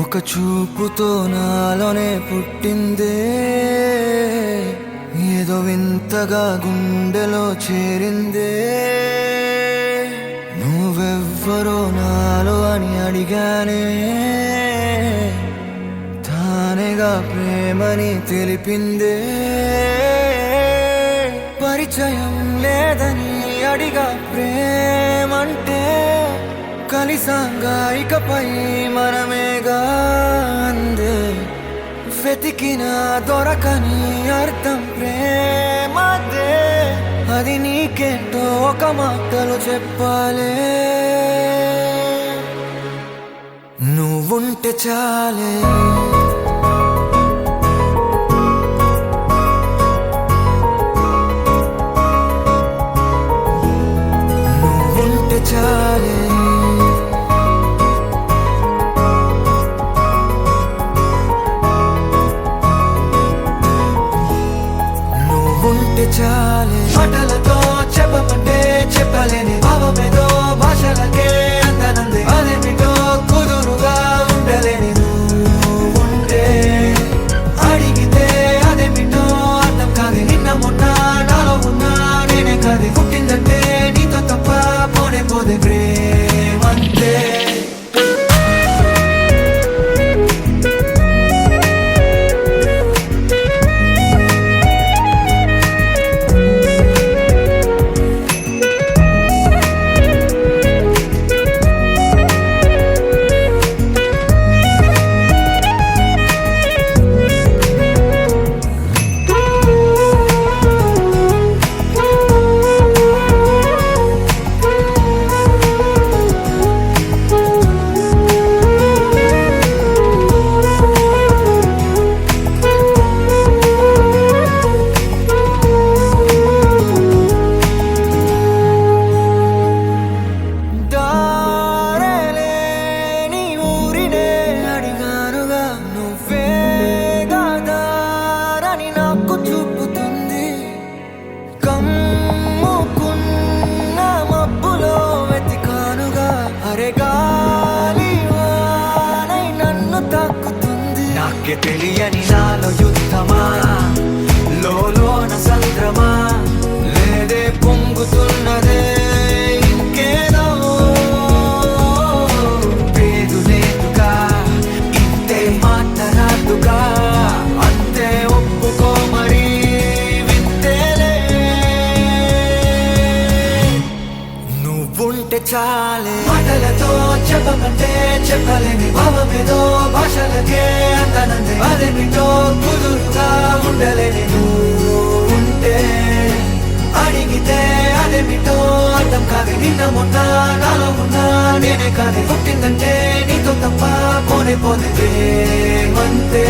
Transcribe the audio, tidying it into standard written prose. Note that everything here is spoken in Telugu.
ఒక చూపుతో నాలోనే పుట్టిందే, ఏదో వింతగా గుండెలో చేరిందే. నువ్వెవ్వరో నాలో అని అడిగానే, తానేగా ప్రేమని తెలిపిందే. పరిచయం లేదని అడిగా ప్రేమంటే, కలిసాంగా ఇకపై మనమేగా అందే. వెతికిన దొరకని అర్థం ప్రేమదే, అది నీకేంటో ఒక మాటలో చెప్పాలే. నువ్వుంటే చాలే, నువ్వుంటే చాలే. నువ్వుంటే చాలే, మాటలతో చెప్పమంటే చెప్పలేని భావమేదో భాషలకే అందనంది. అదేమిటో కుదురుగా ఉండలేని నువ్వుంటే, అడిగితే అదేమిటో అర్థం కాదు. నిన్న మొన్న నాలో ఉన్నా నేనే కాదు. పుట్టిందంటే నీతో తప్ప పోనే పోదే ప్రేమంతే. నాకే తెలియని నాలో యుద్ధమా, లోన సంద్రమా, లేదే పొంగుతున్నదే ఇంకేదో. పేరు లేదుగా, ఇంతే మాట్లాడుగా, అంతే ఒప్పుకో మరి వింతేలే. నువ్వుంటే చాలే, మాటలతో చెప్పమంటే చెప్పలేని భావమేదో భాషలకే అందనంది. అదేమిటో కుదురుగా ఉండలేని నువ్వుంటే, అడిగితే అదేమిటో అర్థం కాదు. నిన్న మొన్న నాలో ఉన్నా నేనే కాదు. పుట్టిందంటే నీతో తప్ప పోనే పోతే ప్రేమంతే.